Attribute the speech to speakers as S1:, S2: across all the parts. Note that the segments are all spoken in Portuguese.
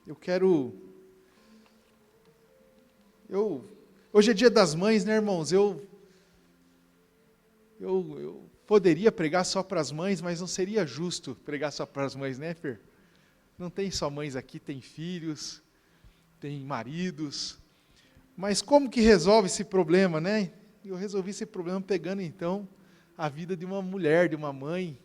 S1: eu quero... Hoje é dia das mães, né, irmãos? Eu poderia pregar só para as mães, mas não seria justo pregar só para as mães, né, Fer? Não tem só mães aqui, tem filhos, tem maridos. Mas como que resolve esse problema, né? Eu resolvi esse problema pegando, então, a vida de uma mulher, de uma mãe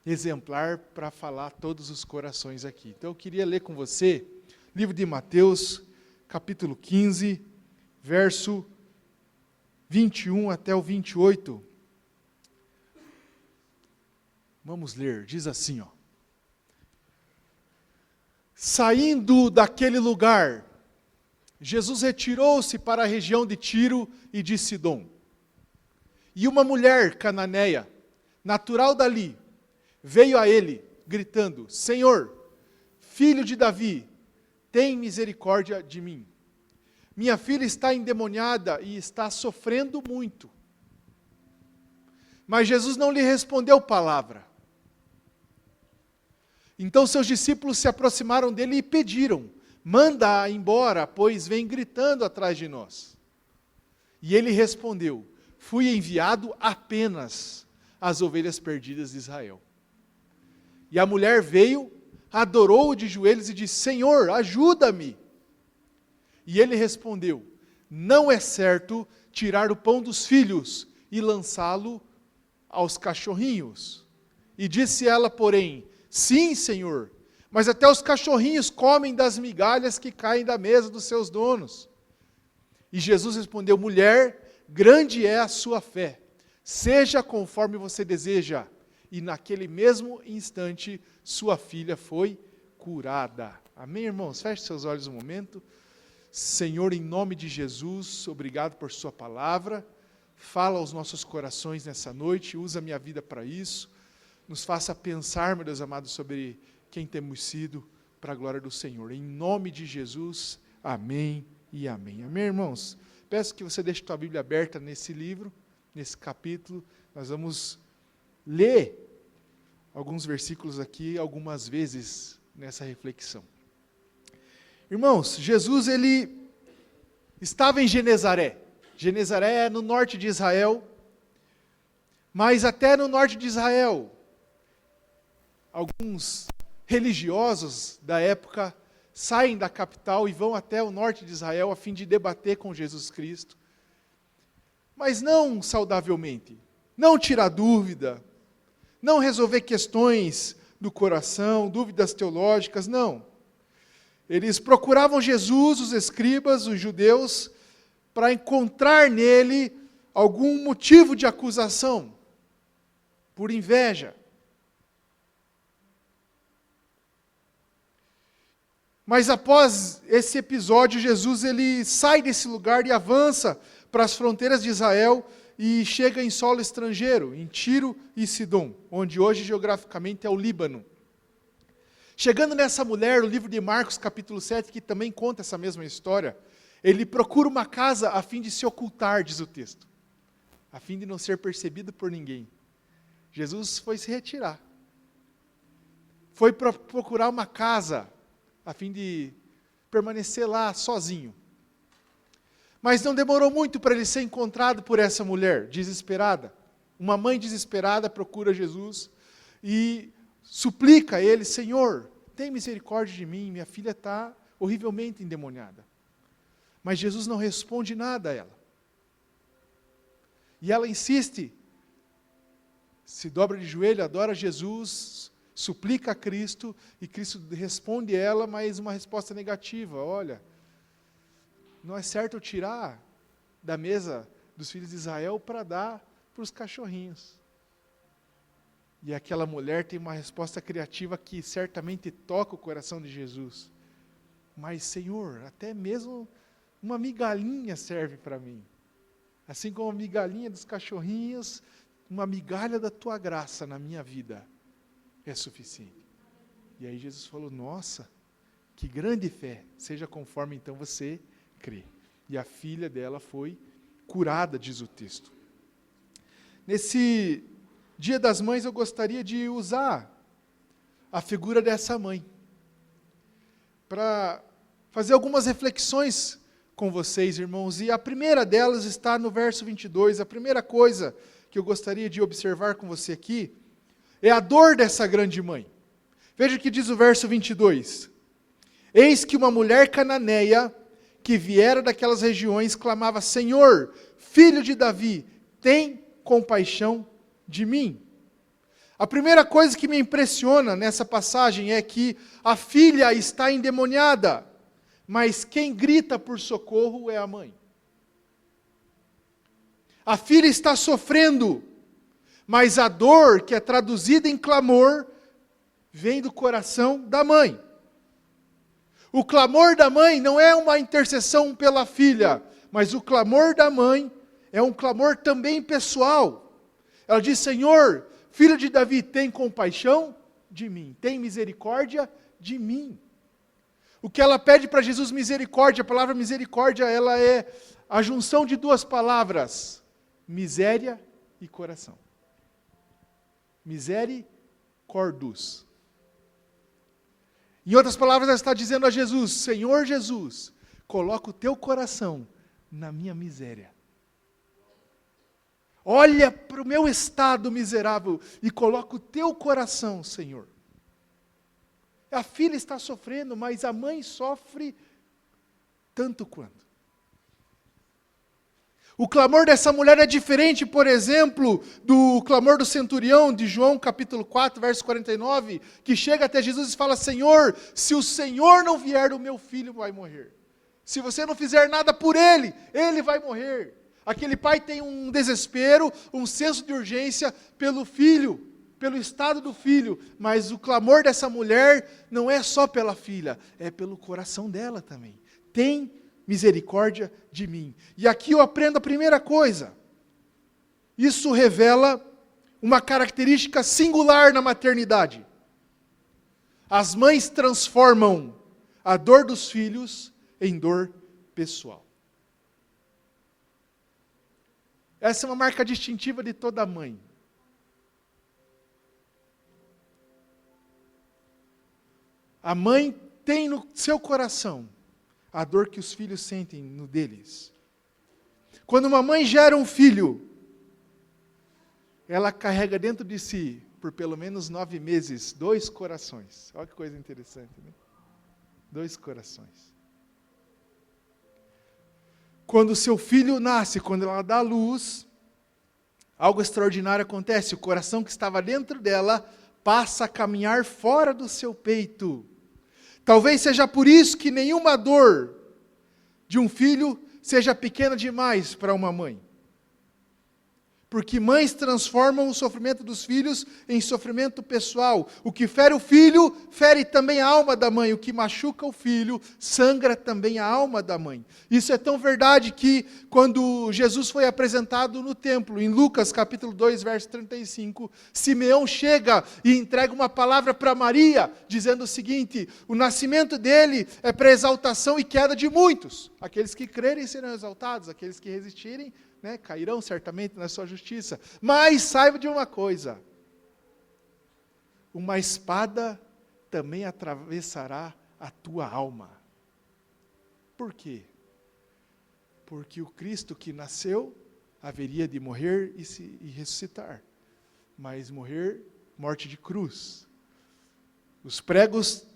S1: exemplar, para falar todos os corações aqui. Então, eu queria ler com você, livro de Mateus, capítulo 15, verso 21 até o 28. Vamos ler, diz assim, ó. Saindo daquele lugar, Jesus retirou-se para a região de Tiro e de Sidom. E uma mulher cananeia, natural dali, veio a ele, gritando, Senhor, filho de Davi, tem misericórdia de mim. Minha filha está endemoniada e está sofrendo muito. Mas Jesus não lhe respondeu palavra. Então seus discípulos se aproximaram dele e pediram, manda-a embora, pois vem gritando atrás de nós. E ele respondeu, fui enviado apenas às ovelhas perdidas de Israel. E a mulher veio, adorou-o de joelhos e disse, Senhor, ajuda-me. E ele respondeu, não é certo tirar o pão dos filhos e lançá-lo aos cachorrinhos. E disse ela, porém, sim, Senhor, mas até os cachorrinhos comem das migalhas que caem da mesa dos seus donos. E Jesus respondeu, mulher, grande é a sua fé, seja conforme você deseja. E naquele mesmo instante, sua filha foi curada. Amém, irmãos? Feche seus olhos um momento. Senhor, em nome de Jesus, obrigado por sua palavra. Fala aos nossos corações nessa noite, usa minha vida para isso. Nos faça pensar, meu Deus amado, sobre quem temos sido para a glória do Senhor. Em nome de Jesus, amém e amém. Amém, irmãos? Peço que você deixe a tua Bíblia aberta nesse livro, nesse capítulo. Nós vamos ler alguns versículos aqui, algumas vezes nessa reflexão. Irmãos, Jesus, ele estava em Genezaré. Genezaré é no norte de Israel, mas até no norte de Israel, alguns religiosos da época saem da capital e vão até o norte de Israel a fim de debater com Jesus Cristo. Mas não saudavelmente, não tirar dúvida, não resolver questões do coração, dúvidas teológicas, não. Eles procuravam Jesus, os escribas, os judeus, para encontrar nele algum motivo de acusação, por inveja. Mas após esse episódio, Jesus ele sai desse lugar e avança para as fronteiras de Israel e chega em solo estrangeiro, em Tiro e Sidom, onde hoje geograficamente é o Líbano. Chegando nessa mulher, o livro de Marcos, capítulo 7, que também conta essa mesma história, ele procura uma casa a fim de se ocultar, diz o texto, a fim de não ser percebido por ninguém. Jesus foi se retirar. Foi procurar uma casa a fim de permanecer lá sozinho. Mas não demorou muito para ele ser encontrado por essa mulher desesperada. Uma mãe desesperada procura Jesus e suplica a ele, Senhor, tem misericórdia de mim, minha filha está horrivelmente endemoniada. Mas Jesus não responde nada a ela. E ela insiste, se dobra de joelho, adora Jesus, suplica a Cristo, e Cristo responde a ela, mas uma resposta negativa. Olha, não é certo eu tirar da mesa dos filhos de Israel para dar para os cachorrinhos. E aquela mulher tem uma resposta criativa que certamente toca o coração de Jesus. Mas, Senhor, até mesmo uma migalhinha serve para mim. Assim como a migalhinha dos cachorrinhos, uma migalha da tua graça na minha vida é suficiente. E aí Jesus falou, nossa, que grande fé, seja conforme então você crê. E a filha dela foi curada, diz o texto. Nesse Dia das Mães eu gostaria de usar a figura dessa mãe. para fazer algumas reflexões com vocês, irmãos, e a primeira delas está no verso 22. A primeira coisa que eu gostaria de observar com você aqui é a dor dessa grande mãe. Veja o que diz o verso 22. Eis que uma mulher cananeia, que viera daquelas regiões, clamava: Senhor, filho de Davi, tem compaixão de mim. A primeira coisa que me impressiona nessa passagem é que a filha está endemoniada, mas quem grita por socorro é a mãe. A filha está sofrendo, mas a dor, que é traduzida em clamor, vem do coração da mãe. O clamor da mãe não é uma intercessão pela filha, mas o clamor da mãe é um clamor também pessoal. Ela diz: Senhor, filho de Davi, tem compaixão de mim, tem misericórdia de mim. O que ela pede para Jesus, misericórdia, a palavra misericórdia, ela é a junção de duas palavras: miséria e coração. Misericordus. Em outras palavras, ela está dizendo a Jesus: Senhor Jesus, coloca o teu coração na minha miséria. Olha para o meu estado miserável e coloca o teu coração, Senhor. A filha está sofrendo, mas a mãe sofre tanto quanto. O clamor dessa mulher é diferente, por exemplo, do clamor do centurião de João capítulo 4, verso 49, que chega até Jesus e fala: Senhor, se o Senhor não vier, o meu filho vai morrer. Se você não fizer nada por ele, ele vai morrer. Aquele pai tem um desespero, um senso de urgência pelo filho, pelo estado do filho, mas o clamor dessa mulher não é só pela filha, é pelo coração dela também. Tem misericórdia de mim. E aqui eu aprendo a primeira coisa. Isso revela uma característica singular na maternidade. As mães transformam a dor dos filhos em dor pessoal. Essa é uma marca distintiva de toda mãe. A mãe tem no seu coração a dor que os filhos sentem no deles. Quando uma mãe gera um filho, ela carrega dentro de si, por pelo menos 9 meses, 2 corações. Olha que coisa interessante, né? 2 corações. Quando o seu filho nasce, quando ela dá à luz, algo extraordinário acontece. O coração que estava dentro dela passa a caminhar fora do seu peito. Talvez seja por isso que nenhuma dor de um filho seja pequena demais para uma mãe. Porque mães transformam o sofrimento dos filhos em sofrimento pessoal. O que fere o filho, fere também a alma da mãe. O que machuca o filho, sangra também a alma da mãe. Isso é tão verdade que, quando Jesus foi apresentado no templo, em Lucas capítulo 2, verso 35, Simeão chega e entrega uma palavra para Maria, dizendo o seguinte: o nascimento dele é para exaltação e queda de muitos. Aqueles que crerem serão exaltados, aqueles que resistirem, cairão certamente na sua justiça. Mas saiba de uma coisa: uma espada também atravessará a tua alma. Por quê? Porque o Cristo que nasceu haveria de morrer e ressuscitar, mas morrer morte de cruz. Os pregos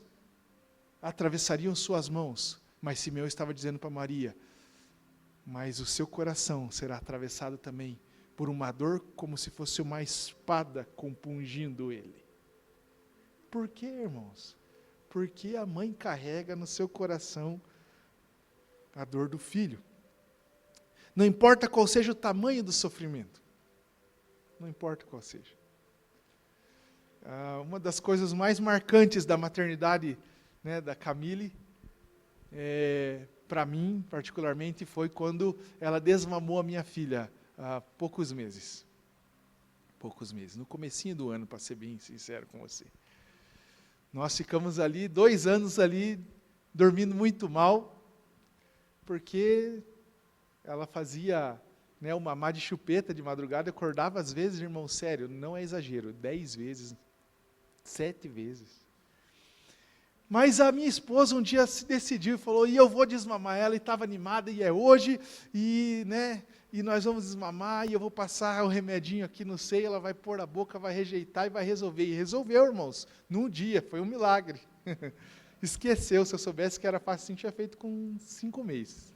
S1: atravessariam suas mãos, mas Simeão estava dizendo para Maria: mas o seu coração será atravessado também por uma dor como se fosse uma espada compungindo ele. Por quê, irmãos? Porque a mãe carrega no seu coração a dor do filho. Não importa qual seja o tamanho do sofrimento. Não importa qual seja. Uma das coisas mais marcantes da maternidade, da Camille, para mim, particularmente, foi quando ela desmamou a minha filha há poucos meses. Poucos meses, no comecinho do ano, para ser bem sincero com você. Nós ficamos ali 2 anos ali, dormindo muito mal, porque ela fazia um mamar de chupeta de madrugada, acordava às vezes, irmão, sério, não é exagero, 10 vezes, 7 vezes. Mas a minha esposa um dia se decidiu e falou, e eu vou desmamar ela, e estava animada, e é hoje, e nós vamos desmamar, e eu vou passar o remedinho aqui no seio, ela vai pôr a boca, vai rejeitar e vai resolver. E resolveu, irmãos, num dia, foi um milagre. Esqueceu, se eu soubesse que era fácil, tinha feito com 5 meses.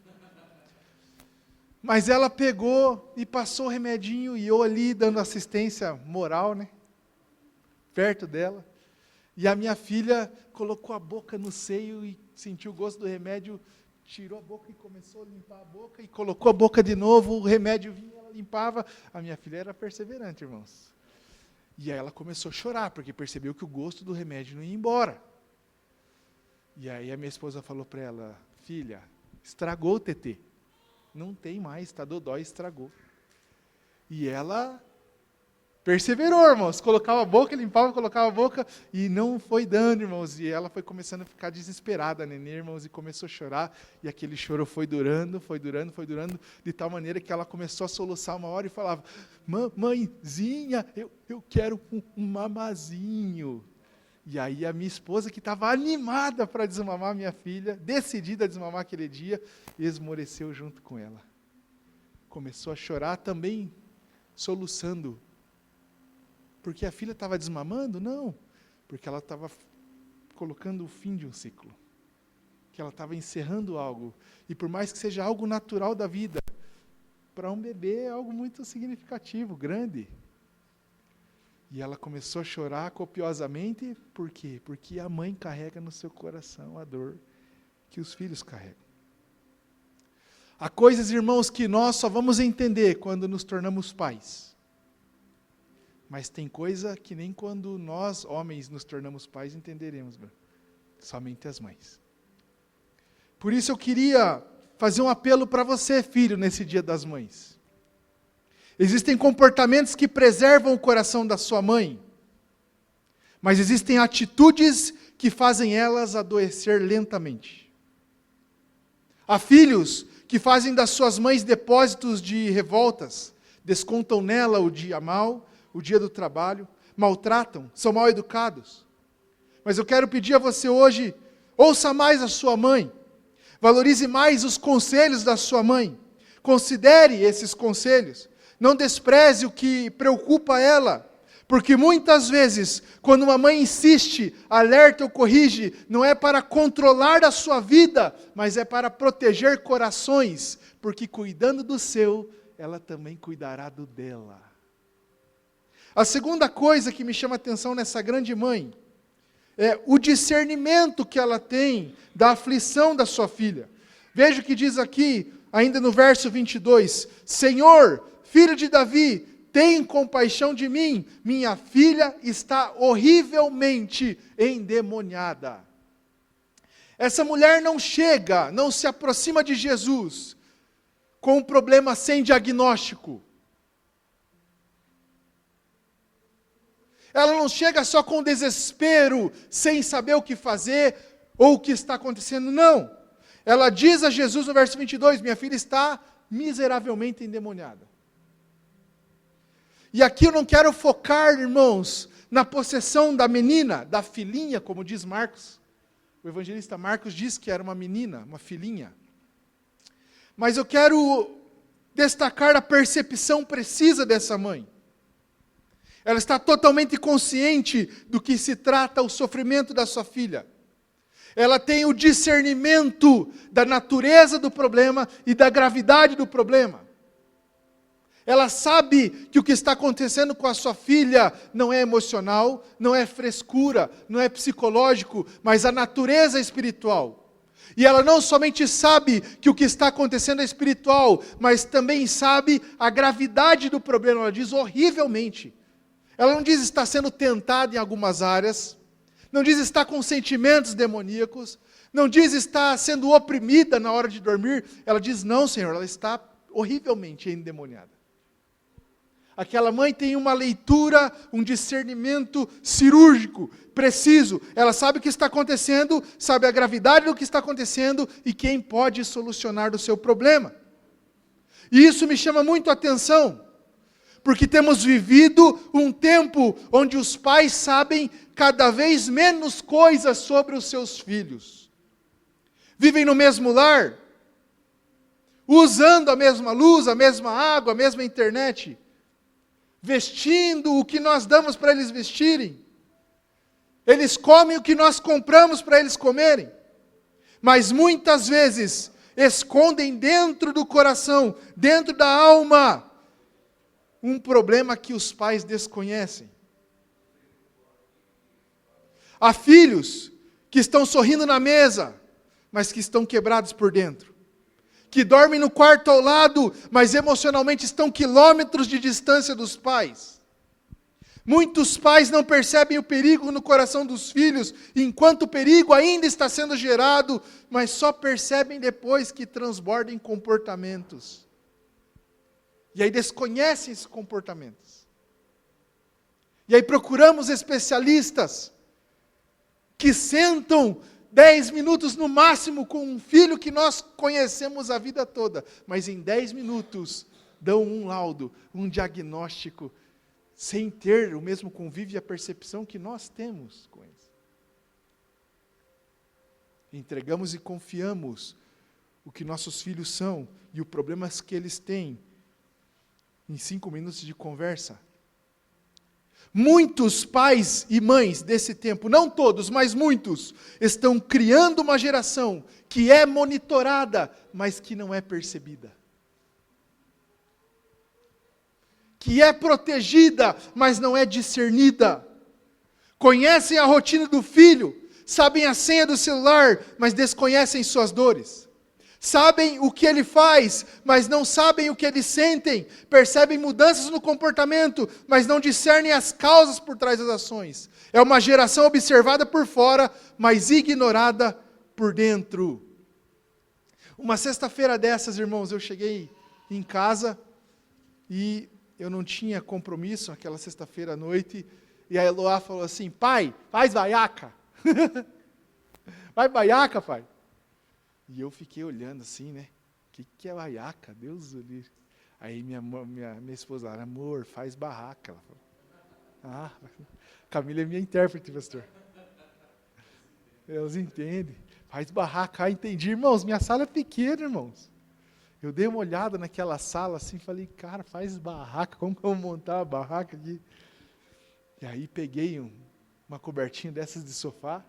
S1: Mas ela pegou e passou o remedinho, e eu ali dando assistência moral, perto dela. E a minha filha colocou a boca no seio e sentiu o gosto do remédio, tirou a boca e começou a limpar a boca, e colocou a boca de novo, o remédio vinha, ela limpava. A minha filha era perseverante, irmãos. E aí ela começou a chorar, porque percebeu que o gosto do remédio não ia embora. E aí a minha esposa falou para ela, filha, estragou o TT. Não tem mais, está dodói, estragou. E ela perseverou, irmãos, colocava a boca, limpava, colocava a boca, e não foi dando, irmãos, e ela foi começando a ficar desesperada, a nenê, irmãos, e começou a chorar, e aquele choro foi durando, de tal maneira que ela começou a soluçar uma hora e falava, mãezinha, eu quero um mamazinho. E aí a minha esposa, que estava animada para desmamar minha filha, decidida a desmamar aquele dia, esmoreceu junto com ela. Começou a chorar também, soluçando. Porque a filha estava desmamando? Não, porque ela estava colocando o fim de um ciclo. Que ela estava encerrando algo. E por mais que seja algo natural da vida, para um bebê é algo muito significativo, grande. E ela começou a chorar copiosamente, por quê? Porque a mãe carrega no seu coração a dor que os filhos carregam. Há coisas, irmãos, que nós só vamos entender quando nos tornamos pais. Mas tem coisa que nem quando nós, homens, nos tornamos pais, entenderemos, somente as mães. Por isso eu queria fazer um apelo para você, filho, nesse Dia das Mães. Existem comportamentos que preservam o coração da sua mãe, mas existem atitudes que fazem elas adoecer lentamente. Há filhos que fazem das suas mães depósitos de revoltas, descontam nela o dia mal, o dia do trabalho, maltratam, são mal educados. Mas eu quero pedir a você hoje, ouça mais a sua mãe, valorize mais os conselhos da sua mãe, considere esses conselhos, não despreze o que preocupa ela, porque muitas vezes, quando uma mãe insiste, alerta ou corrige, não é para controlar a sua vida, mas é para proteger corações, porque cuidando do seu, ela também cuidará do dela. A segunda coisa que me chama a atenção nessa grande mãe, é o discernimento que ela tem da aflição da sua filha. Veja o que diz aqui, ainda no verso 22, Senhor, filho de Davi, tem compaixão de mim, minha filha está horrivelmente endemoniada. Essa mulher não chega, não se aproxima de Jesus com um problema sem diagnóstico. Ela não chega só com desespero, sem saber o que fazer ou o que está acontecendo, não. Ela diz a Jesus no verso 22, minha filha está miseravelmente endemoniada. E aqui eu não quero focar, irmãos, na possessão da menina, da filhinha, como diz Marcos. O evangelista Marcos diz que era uma menina, uma filhinha. Mas eu quero destacar a percepção precisa dessa mãe. Ela está totalmente consciente do que se trata o sofrimento da sua filha. Ela tem o discernimento da natureza do problema e da gravidade do problema. Ela sabe que o que está acontecendo com a sua filha não é emocional, não é frescura, não é psicológico, mas a natureza espiritual. E ela não somente sabe que o que está acontecendo é espiritual, mas também sabe a gravidade do problema. Ela diz horrivelmente. Ela não diz estar sendo tentada em algumas áreas, não diz estar com sentimentos demoníacos, não diz estar sendo oprimida na hora de dormir. Ela diz, não, Senhor, ela está horrivelmente endemoniada. Aquela mãe tem uma leitura, um discernimento cirúrgico, preciso. Ela sabe o que está acontecendo, sabe a gravidade do que está acontecendo e quem pode solucionar o seu problema. E isso me chama muito a atenção, porque temos vivido um tempo onde os pais sabem cada vez menos coisas sobre os seus filhos. Vivem no mesmo lar, usando a mesma luz, a mesma água, a mesma internet, vestindo o que nós damos para eles vestirem. Eles comem o que nós compramos para eles comerem. Mas muitas vezes escondem dentro do coração, dentro da alma, um problema que os pais desconhecem. Há filhos que estão sorrindo na mesa, mas que estão quebrados por dentro. Que dormem no quarto ao lado, mas emocionalmente estão quilômetros de distância dos pais. Muitos pais não percebem o perigo no coração dos filhos, enquanto o perigo ainda está sendo gerado, mas só percebem depois que transborda em comportamentos. E aí desconhecem esses comportamentos. E aí procuramos especialistas que sentam 10 minutos no máximo com um filho que nós conhecemos a vida toda, mas em 10 minutos dão um laudo, um diagnóstico, sem ter o mesmo convívio e a percepção que nós temos com eles. Entregamos e confiamos o que nossos filhos são e os problemas que eles têm em 5 minutos de conversa. Muitos pais e mães desse tempo, não todos, mas muitos, estão criando uma geração que é monitorada, mas que não é percebida. Que é protegida, mas não é discernida. Conhecem a rotina do filho, sabem a senha do celular, mas desconhecem suas dores. Sabem o que ele faz, mas não sabem o que eles sentem. Percebem mudanças no comportamento, mas não discernem as causas por trás das ações. É uma geração observada por fora, mas ignorada por dentro. Uma sexta-feira dessas, irmãos, eu cheguei em casa e eu não tinha compromisso aquela sexta-feira à noite. E a Eloá falou assim: pai, faz vaiaca. Vai vaiaca, pai. E eu fiquei olhando assim, né? O que é vaiaca? Deus o livre. Aí minha esposa, amor, faz barraca. Ela falou: Camila é minha intérprete, pastor. Eles entendem. Faz barraca. Entendi, irmãos. Minha sala é pequena, irmãos. Eu dei uma olhada naquela sala assim, falei: cara, faz barraca. Como que eu vou montar uma barraca aqui? E aí peguei uma cobertinha dessas de sofá,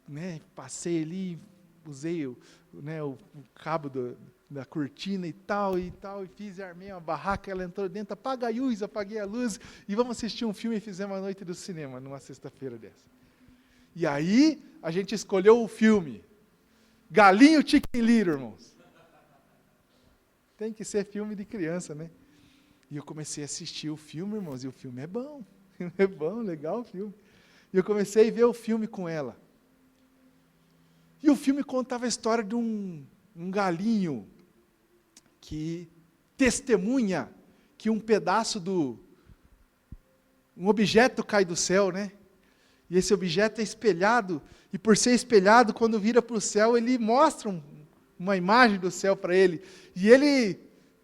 S1: né? Passei ali, usei o cabo da cortina e fiz e armei uma barraca. Ela entrou dentro, apaga a luz, apaguei a luz, e vamos assistir um filme e fizemos a noite do cinema, numa sexta-feira dessa. E aí, a gente escolheu o filme, Galinho Chicken Little, irmãos. Tem que ser filme de criança, né? E eu comecei a assistir o filme, irmãos, e o filme é bom. É bom, legal o filme. E eu comecei a ver o filme com ela. E o filme contava a história de um galinho que testemunha que um objeto cai do céu, né? E esse objeto é espelhado, e por ser espelhado, quando vira para o céu, ele mostra uma imagem do céu para ele. E ele,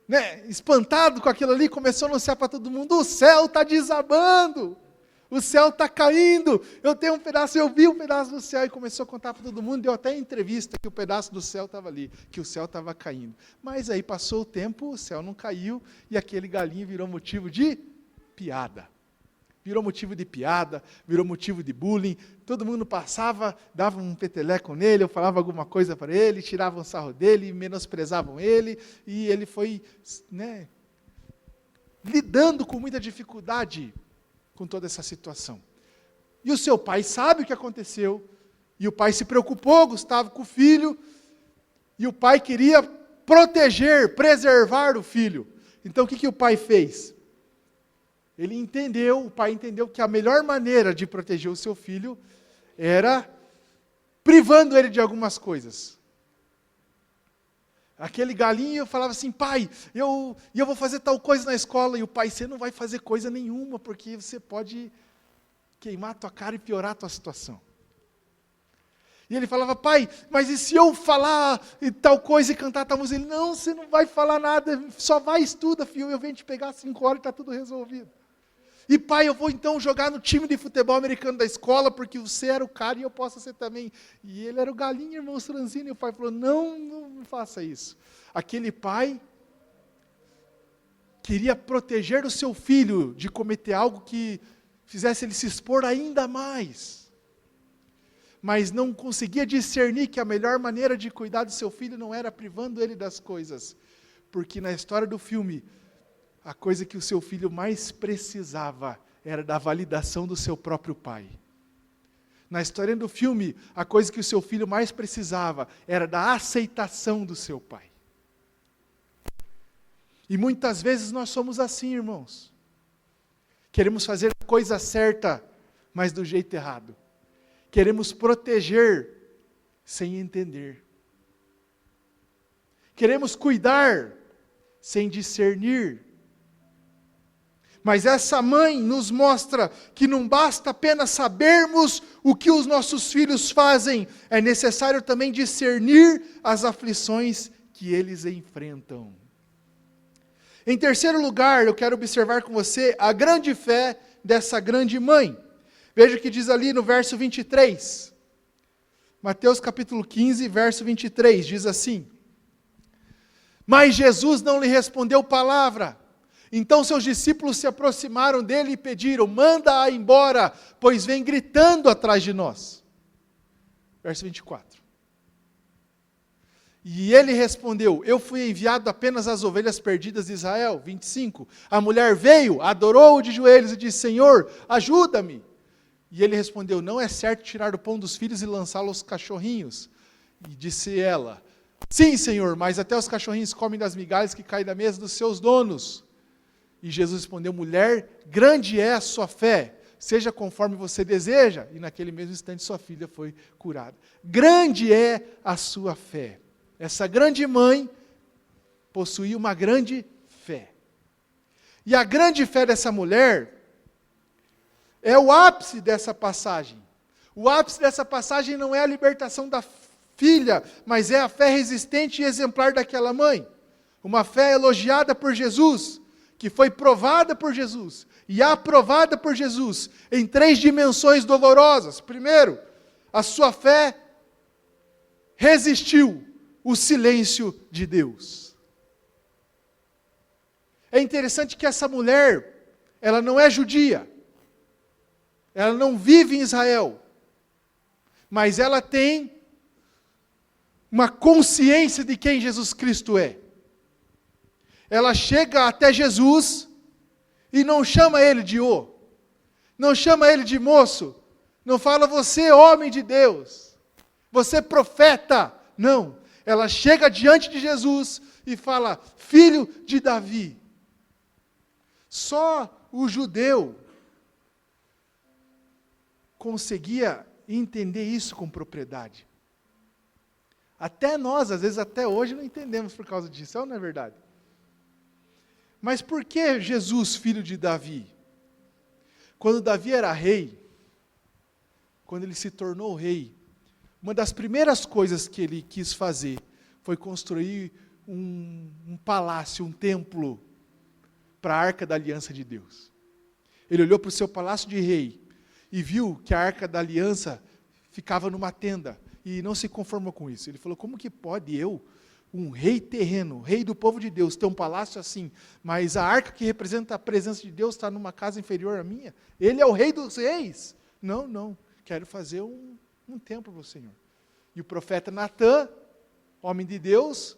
S1: né, espantado com aquilo ali, começou a anunciar para todo mundo: o céu está desabando! O céu está caindo, eu vi um pedaço do céu, e começou a contar para todo mundo. Deu até entrevista que o pedaço do céu estava ali, que o céu estava caindo. Mas aí passou o tempo, o céu não caiu, e aquele galinho virou motivo de piada. Virou motivo de piada, virou motivo de bullying. Todo mundo passava, dava um peteleco nele, eu falava alguma coisa para ele, tiravam sarro dele, menosprezavam ele, e ele foi, né, lidando com muita dificuldade com toda essa situação. E o seu pai sabe o que aconteceu, e o pai se preocupou, Gustavo, com o filho, e o pai queria proteger, preservar o filho. Então o que o pai fez? O pai entendeu que a melhor maneira de proteger o seu filho era privando ele de algumas coisas. Aquele galinho falava assim: pai, eu vou fazer tal coisa na escola. E o pai: você não vai fazer coisa nenhuma, porque você pode queimar a tua cara e piorar a tua situação. E ele falava: pai, mas e se eu falar tal coisa e cantar tal música? Ele: não, você não vai falar nada, só vai e estuda, filho, eu venho te pegar às 5 horas e está tudo resolvido. E pai, eu vou então jogar no time de futebol americano da escola, porque você era o cara e eu posso ser também. E ele era o galinho, irmão Franzino, e o pai falou, não faça isso. Aquele pai queria proteger o seu filho de cometer algo que fizesse ele se expor ainda mais. Mas não conseguia discernir que a melhor maneira de cuidar do seu filho não era privando ele das coisas. Porque na história do filme, a coisa que o seu filho mais precisava era da validação do seu próprio pai. Na história do filme, a coisa que o seu filho mais precisava era da aceitação do seu pai. E muitas vezes nós somos assim, irmãos. Queremos fazer a coisa certa, mas do jeito errado. Queremos proteger sem entender. Queremos cuidar sem discernir. Mas essa mãe nos mostra que não basta apenas sabermos o que os nossos filhos fazem, é necessário também discernir as aflições que eles enfrentam. Em terceiro lugar, eu quero observar com você a grande fé dessa grande mãe. Veja o que diz ali no verso 23. Mateus capítulo 15, verso 23, diz assim: Mas Jesus não lhe respondeu palavra. Então seus discípulos se aproximaram dele e pediram, manda-a embora, pois vem gritando atrás de nós. Verso 24. E ele respondeu, eu fui enviado apenas às ovelhas perdidas de Israel. 25. A mulher veio, adorou-o de joelhos e disse, Senhor, ajuda-me. E ele respondeu, não é certo tirar o pão dos filhos e lançá-lo aos cachorrinhos. E disse ela, sim, Senhor, mas até os cachorrinhos comem das migalhas que caem da mesa dos seus donos. E Jesus respondeu, mulher, grande é a sua fé, seja conforme você deseja. E naquele mesmo instante sua filha foi curada. Grande é a sua fé. Essa grande mãe possuía uma grande fé. E a grande fé dessa mulher é o ápice dessa passagem. O ápice dessa passagem não é a libertação da filha, mas é a fé resistente e exemplar daquela mãe. Uma fé elogiada por Jesus, que foi provada por Jesus e aprovada por Jesus em 3 dimensões dolorosas. Primeiro, a sua fé resistiu o silêncio de Deus. É interessante que essa mulher, ela não é judia, ela não vive em Israel, mas ela tem uma consciência de quem Jesus Cristo é. Ela chega até Jesus e não chama ele de ô, não chama ele de moço, não fala você homem de Deus, você profeta, não. Ela chega diante de Jesus e fala, filho de Davi. Só o judeu conseguia entender isso com propriedade. Até nós, às vezes até hoje, não entendemos por causa disso, não é verdade? Mas por que Jesus, filho de Davi? Quando Davi era rei, quando ele se tornou rei, uma das primeiras coisas que ele quis fazer foi construir um palácio, um templo, para a Arca da Aliança de Deus. Ele olhou para o seu palácio de rei e viu que a Arca da Aliança ficava numa tenda e não se conformou com isso. Ele falou, como que pode eu, um rei terreno, rei do povo de Deus, ter um palácio assim, mas a arca que representa a presença de Deus está numa casa inferior à minha? Ele é o rei dos reis? Não, quero fazer um templo para o Senhor. E o profeta Natã, homem de Deus,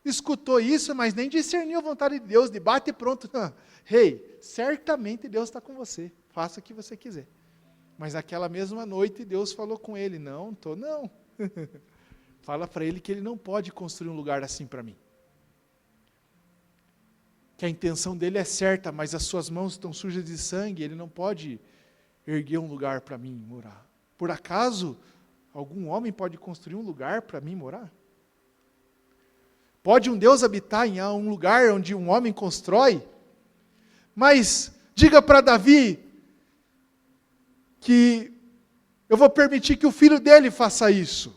S1: escutou isso, mas nem discerniu a vontade de Deus, de bate e pronto. Não. Rei, certamente Deus está com você, faça o que você quiser. Mas naquela mesma noite Deus falou com ele, não. Fala para ele que ele não pode construir um lugar assim para mim. Que a intenção dele é certa, mas as suas mãos estão sujas de sangue, ele não pode erguer um lugar para mim morar. Por acaso, algum homem pode construir um lugar para mim morar? Pode um Deus habitar em um lugar onde um homem constrói? Mas diga para Davi que eu vou permitir que o filho dele faça isso.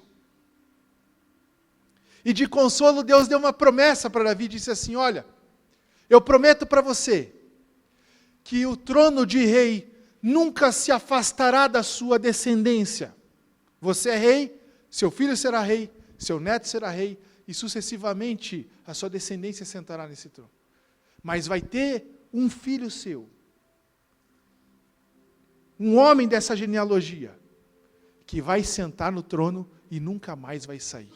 S1: E de consolo Deus deu uma promessa para Davi, disse assim, olha, eu prometo para você, que o trono de rei nunca se afastará da sua descendência. Você é rei, seu filho será rei, seu neto será rei, e sucessivamente a sua descendência sentará nesse trono. Mas vai ter um filho seu, um homem dessa genealogia, que vai sentar no trono e nunca mais vai sair.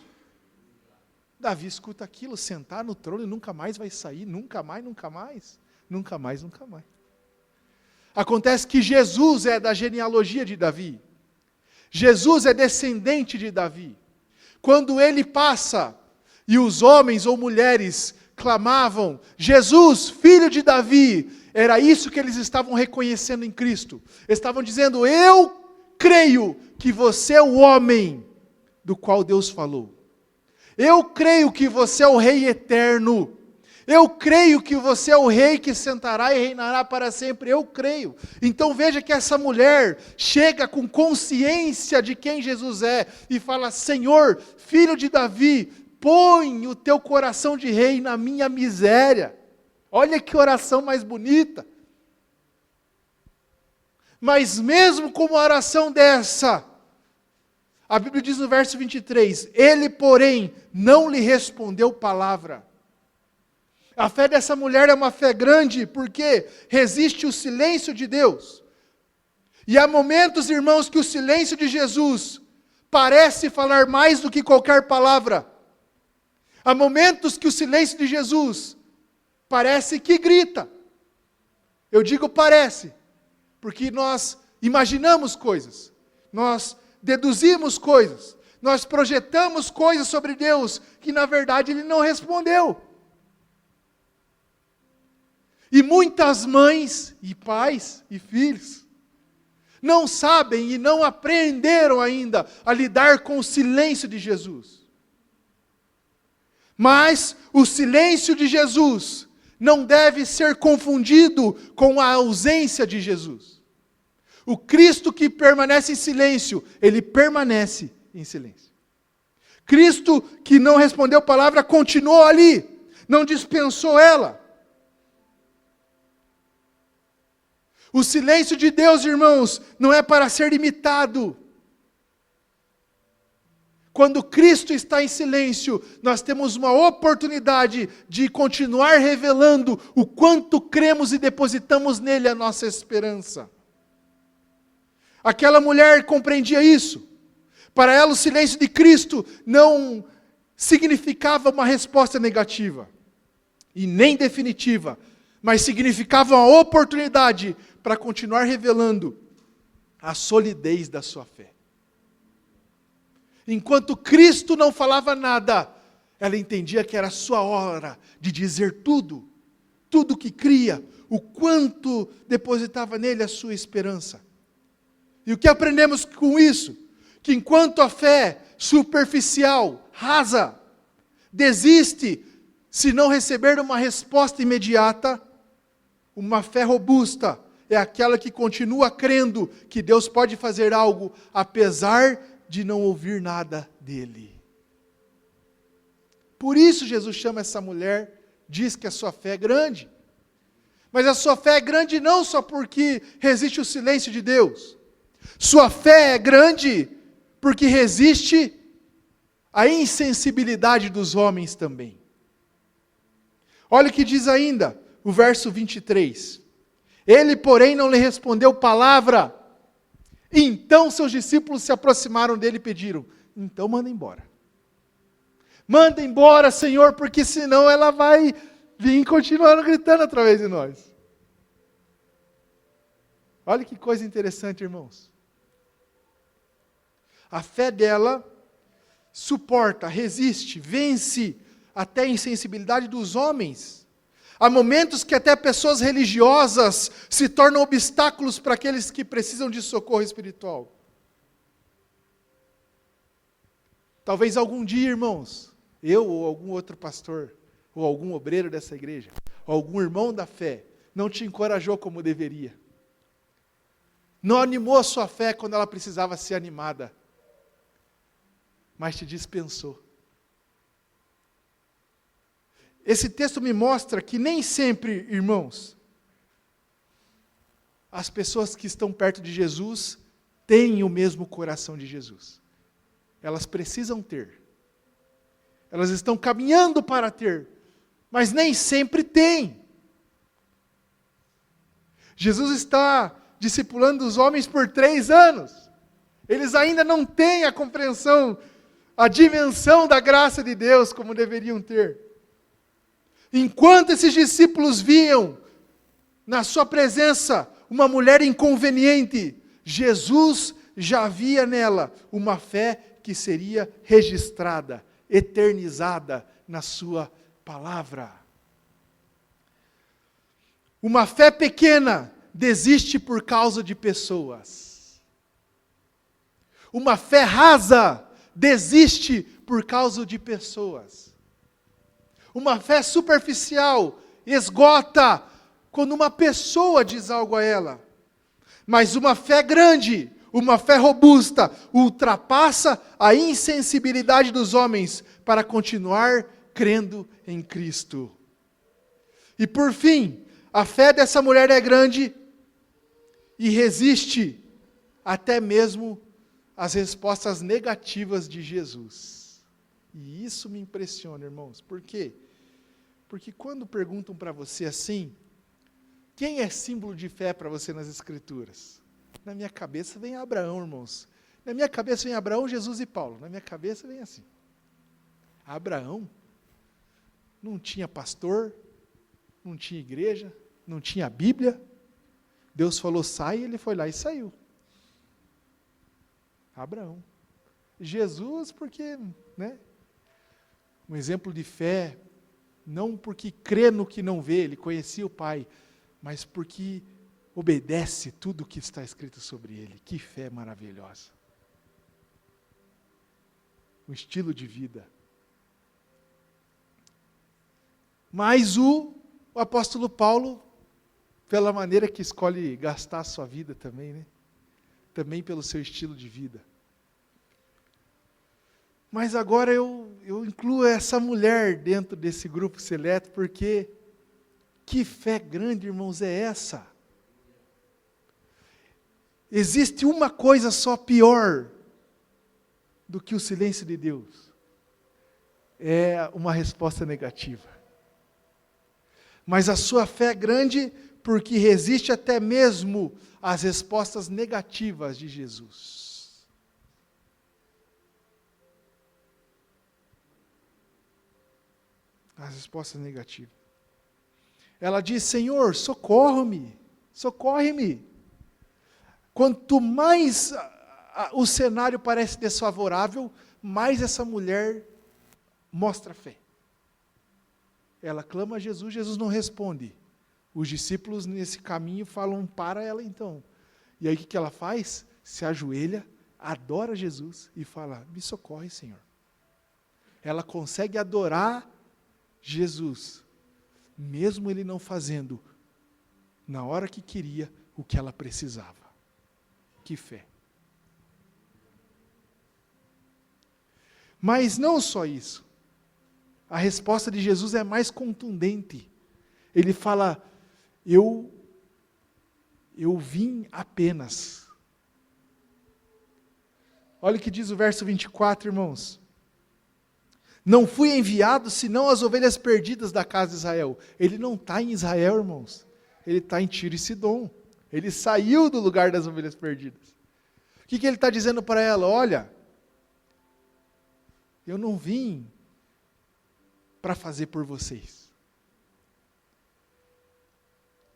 S1: Davi escuta aquilo, sentar no trono e nunca mais vai sair, nunca mais, nunca mais, nunca mais, nunca mais. Acontece que Jesus é da genealogia de Davi. Jesus é descendente de Davi. Quando ele passa e os homens ou mulheres clamavam, Jesus, filho de Davi, era isso que eles estavam reconhecendo em Cristo. Estavam dizendo, eu creio que você é o homem do qual Deus falou. Eu creio que você é o Rei eterno. Eu creio que você é o Rei que sentará e reinará para sempre. Eu creio. Então veja que essa mulher chega com consciência de quem Jesus é e fala, Senhor, filho de Davi, põe o teu coração de rei na minha miséria. Olha que oração mais bonita. Mas mesmo com uma oração dessa, a Bíblia diz no verso 23, ele, porém, não lhe respondeu palavra. A fé dessa mulher é uma fé grande, porque resiste o silêncio de Deus. E há momentos, irmãos, que o silêncio de Jesus parece falar mais do que qualquer palavra. Há momentos que o silêncio de Jesus parece que grita. Eu digo parece, porque nós imaginamos coisas, nós deduzimos coisas, nós projetamos coisas sobre Deus, que na verdade Ele não respondeu. E muitas mães, e pais, e filhos, não sabem e não aprenderam ainda a lidar com o silêncio de Jesus. Mas o silêncio de Jesus não deve ser confundido com a ausência de Jesus. O Cristo que permanece em silêncio, Ele permanece em silêncio. Cristo que não respondeu palavra, continuou ali, não dispensou ela. O silêncio de Deus, irmãos, não é para ser imitado. Quando Cristo está em silêncio, nós temos uma oportunidade de continuar revelando o quanto cremos e depositamos nele a nossa esperança. Aquela mulher compreendia isso. Para ela, o silêncio de Cristo não significava uma resposta negativa e nem definitiva, mas significava uma oportunidade para continuar revelando a solidez da sua fé. Enquanto Cristo não falava nada, ela entendia que era a sua hora de dizer tudo, tudo que cria, o quanto depositava nele a sua esperança. E o que aprendemos com isso? Que enquanto a fé superficial, rasa, desiste se não receber uma resposta imediata, uma fé robusta é aquela que continua crendo que Deus pode fazer algo, apesar de não ouvir nada dele. Por isso Jesus chama essa mulher, diz que a sua fé é grande. Mas a sua fé é grande não só porque resiste o silêncio de Deus. Sua fé é grande porque resiste a insensibilidade dos homens também. Olha o que diz ainda o verso 23. Ele, porém, não lhe respondeu palavra. Então seus discípulos se aproximaram dele e pediram, então manda embora. Manda embora, Senhor, porque senão ela vai vir continuando gritando através de nós. Olha que coisa interessante, irmãos. A fé dela suporta, resiste, vence até a insensibilidade dos homens. Há momentos que até pessoas religiosas se tornam obstáculos para aqueles que precisam de socorro espiritual. Talvez algum dia, irmãos, eu ou algum outro pastor, ou algum obreiro dessa igreja, ou algum irmão da fé, não te encorajou como deveria. Não animou a sua fé quando ela precisava ser animada, mas te dispensou. Esse texto me mostra que nem sempre, irmãos, as pessoas que estão perto de Jesus têm o mesmo coração de Jesus. Elas precisam ter. Elas estão caminhando para ter, mas nem sempre têm. Jesus está discipulando os homens por 3 anos. Eles ainda não têm a compreensão, a dimensão da graça de Deus como deveriam ter. Enquanto esses discípulos viam na sua presença uma mulher inconveniente, Jesus já via nela uma fé que seria registrada, eternizada na sua palavra. Uma fé pequena desiste por causa de pessoas. Uma fé rasa desiste por causa de pessoas. Uma fé superficial esgota quando uma pessoa diz algo a ela. Mas uma fé grande, uma fé robusta, ultrapassa a insensibilidade dos homens para continuar crendo em Cristo. E por fim, a fé dessa mulher é grande e resiste até mesmo às respostas negativas de Jesus. E isso me impressiona, irmãos. Por quê? Porque quando perguntam para você assim, quem é símbolo de fé para você nas Escrituras? Na minha cabeça vem Abraão, irmãos. Na minha cabeça vem Abraão, Jesus e Paulo. Na minha cabeça vem assim. Abraão não tinha pastor, não tinha igreja, não tinha Bíblia. Deus falou, sai, ele foi lá e saiu. Abraão. Jesus, porque, né? Um exemplo de fé, não porque crê no que não vê, ele conhecia o Pai, mas porque obedece tudo o que está escrito sobre ele. Que fé maravilhosa. Um estilo de vida. Mas o apóstolo Paulo, pela maneira que escolhe gastar a sua vida também, né? Também pelo seu estilo de vida. Mas agora eu incluo essa mulher dentro desse grupo seleto, porque que fé grande, irmãos, é essa? Existe uma coisa só pior do que o silêncio de Deus. É uma resposta negativa. Mas a sua fé é grande porque resiste até mesmo às respostas negativas de Jesus. As respostas negativas. Ela diz, Senhor, socorre-me, socorre-me. Quanto mais o cenário parece desfavorável, mais essa mulher mostra fé. Ela clama a Jesus, Jesus não responde. Os discípulos nesse caminho falam para ela então. E aí o que ela faz? Se ajoelha, adora Jesus e fala, me socorre, Senhor. Ela consegue adorar Jesus, mesmo ele não fazendo na hora que queria o que ela precisava. Que fé. Mas não só isso. A resposta de Jesus é mais contundente. Ele fala, eu vim apenas. Olha o que diz o verso 24, irmãos. Não fui enviado senão as ovelhas perdidas da casa de Israel. Ele não está em Israel, irmãos. Ele está em Tiro e Sidom. Ele saiu do lugar das ovelhas perdidas. O que ele está dizendo para ela? Olha, eu não vim para fazer por vocês.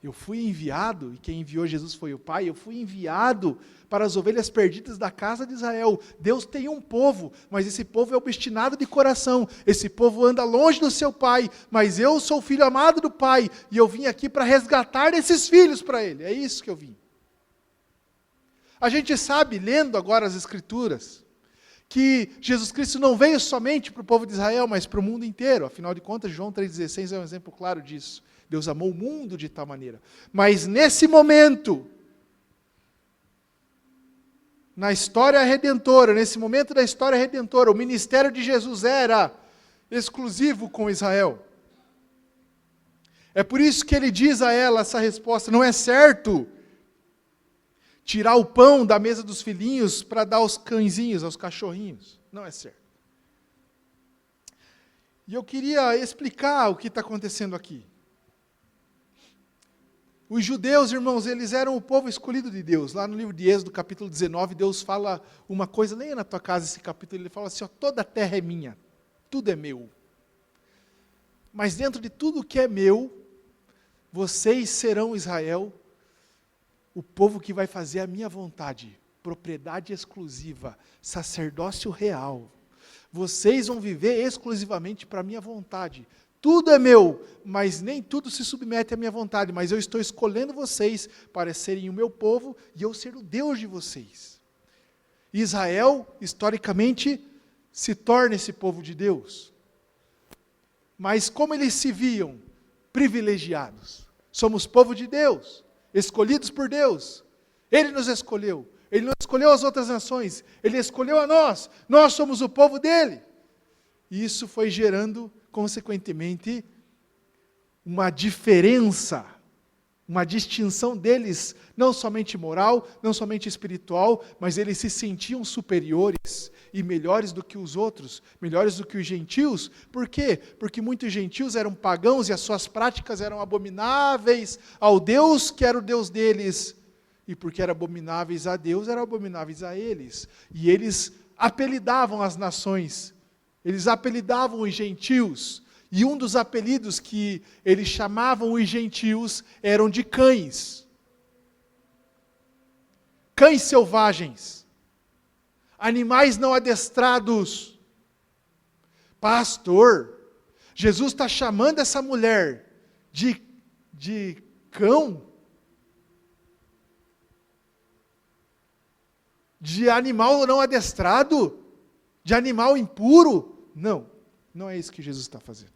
S1: Eu fui enviado, e quem enviou Jesus foi o Pai, eu fui enviado para as ovelhas perdidas da casa de Israel. Deus tem um povo, mas esse povo é obstinado de coração, esse povo anda longe do seu Pai, mas eu sou o filho amado do Pai, e eu vim aqui para resgatar esses filhos para Ele, é isso que eu vim. A gente sabe, lendo agora as Escrituras, que Jesus Cristo não veio somente para o povo de Israel, mas para o mundo inteiro. Afinal de contas, João 3,16 é um exemplo claro disso. Deus amou o mundo de tal maneira. Mas nesse momento, na história redentora, nesse momento da história redentora, o ministério de Jesus era exclusivo com Israel. É por isso que ele diz a ela essa resposta, não é certo tirar o pão da mesa dos filhinhos para dar aos cãezinhos, aos cachorrinhos. Não é certo. E eu queria explicar o que está acontecendo aqui. Os judeus, irmãos, eles eram o povo escolhido de Deus. Lá no livro de Êxodo, capítulo 19, Deus fala uma coisa, leia na tua casa esse capítulo, ele fala assim, ó, toda a terra é minha, tudo é meu. Mas dentro de tudo que é meu, vocês serão, Israel, o povo que vai fazer a minha vontade, propriedade exclusiva, sacerdócio real. Vocês vão viver exclusivamente para a minha vontade. Tudo é meu, mas nem tudo se submete à minha vontade, mas eu estou escolhendo vocês para serem o meu povo e eu ser o Deus de vocês. Israel, historicamente, se torna esse povo de Deus. Mas como eles se viam? Privilegiados. Somos povo de Deus, escolhidos por Deus. Ele nos escolheu. Ele não escolheu as outras nações, Ele escolheu a nós. Nós somos o povo dEle. E isso foi gerando, consequentemente, uma diferença, uma distinção deles, não somente moral, não somente espiritual, mas eles se sentiam superiores e melhores do que os outros, melhores do que os gentios. Por quê? Porque muitos gentios eram pagãos e as suas práticas eram abomináveis ao Deus que era o Deus deles. E porque eram abomináveis a Deus, eram abomináveis a eles. E eles apelidavam as nações, eles apelidavam os gentios. E um dos apelidos que eles chamavam os gentios eram de cães. Cães selvagens. Animais não adestrados. Pastor, Jesus está chamando essa mulher de cão? De animal não adestrado? De animal impuro? Não, não é isso que Jesus está fazendo.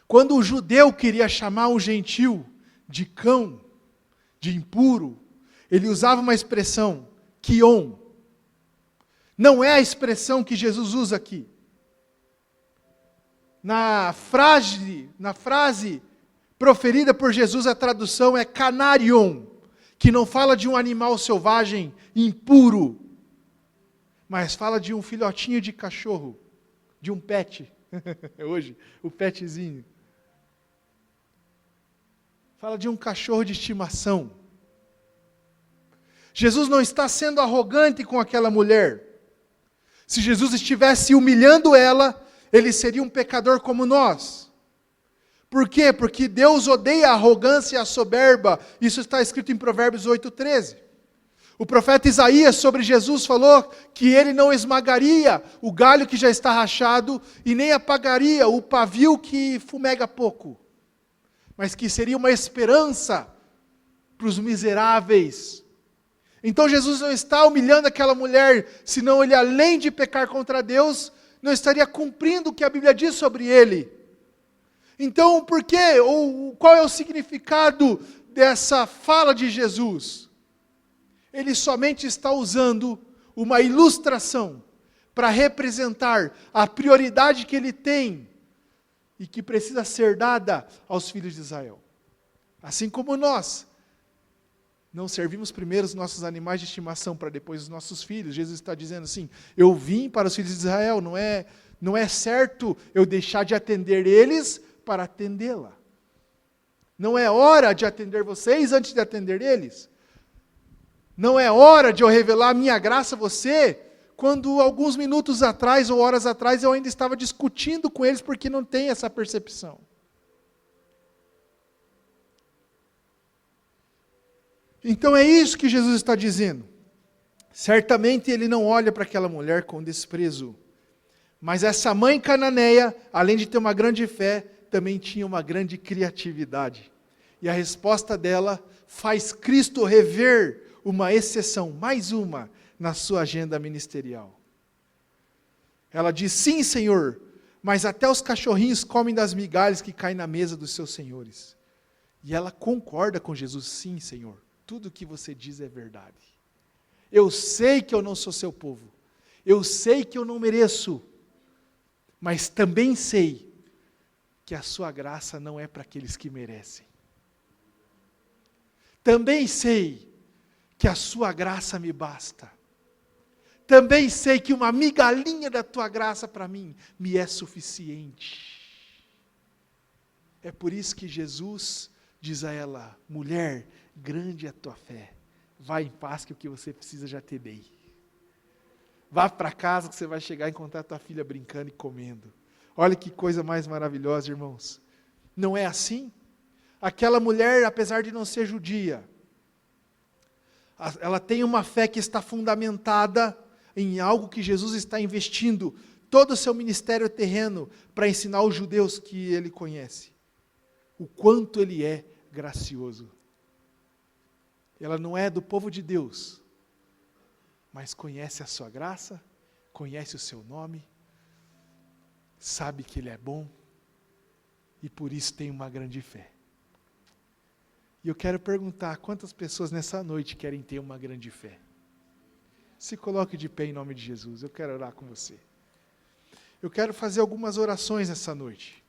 S1: Quando o judeu queria chamar um gentil de cão, de impuro, ele usava uma expressão, kion. Não é a expressão que Jesus usa aqui. Na frase proferida por Jesus, a tradução é canarion, que não fala de um animal selvagem impuro, mas fala de um filhotinho de cachorro, de um pet, hoje, o petzinho. Fala de um cachorro de estimação. Jesus não está sendo arrogante com aquela mulher. Se Jesus estivesse humilhando ela, ele seria um pecador como nós. Por quê? Porque Deus odeia a arrogância e a soberba. Isso está escrito em Provérbios 8:13. O profeta Isaías sobre Jesus falou que ele não esmagaria o galho que já está rachado e nem apagaria o pavio que fumega pouco, mas que seria uma esperança para os miseráveis. Então Jesus não está humilhando aquela mulher, senão ele, além de pecar contra Deus, não estaria cumprindo o que a Bíblia diz sobre ele. Então, por quê? Ou qual é o significado dessa fala de Jesus? Ele somente está usando uma ilustração para representar a prioridade que ele tem e que precisa ser dada aos filhos de Israel. Assim como nós não servimos primeiro os nossos animais de estimação para depois os nossos filhos. Jesus está dizendo assim, eu vim para os filhos de Israel, não é certo eu deixar de atender eles para atendê-la. Não é hora de atender vocês antes de atender eles. Não é hora de eu revelar a minha graça a você, quando alguns minutos atrás ou horas atrás eu ainda estava discutindo com eles porque não tem essa percepção. Então é isso que Jesus está dizendo. Certamente ele não olha para aquela mulher com desprezo. Mas essa mãe cananeia, além de ter uma grande fé, também tinha uma grande criatividade. E a resposta dela faz Cristo rever uma exceção, mais uma, na sua agenda ministerial. Ela diz, sim, Senhor, mas até os cachorrinhos comem das migalhas que caem na mesa dos seus senhores. E ela concorda com Jesus, sim, Senhor, tudo o que você diz é verdade. Eu sei que eu não sou seu povo, eu sei que eu não mereço, mas também sei que a sua graça não é para aqueles que merecem. Também sei que a sua graça me basta. Também sei que uma migalhinha da tua graça para mim me é suficiente. É por isso que Jesus diz a ela: mulher, grande é a tua fé. Vá em paz que o que você precisa já te dei. Vá para casa que você vai chegar e encontrar tua filha brincando e comendo. Olha que coisa mais maravilhosa, irmãos. Não é assim? Aquela mulher, apesar de não ser judia, ela tem uma fé que está fundamentada em algo que Jesus está investindo todo o seu ministério terreno para ensinar os judeus que ele conhece. O quanto ele é gracioso. Ela não é do povo de Deus, mas conhece a sua graça, conhece o seu nome, sabe que ele é bom e por isso tem uma grande fé. E eu quero perguntar, quantas pessoas nessa noite querem ter uma grande fé? Se coloque de pé em nome de Jesus, eu quero orar com você. Eu quero fazer algumas orações nessa noite.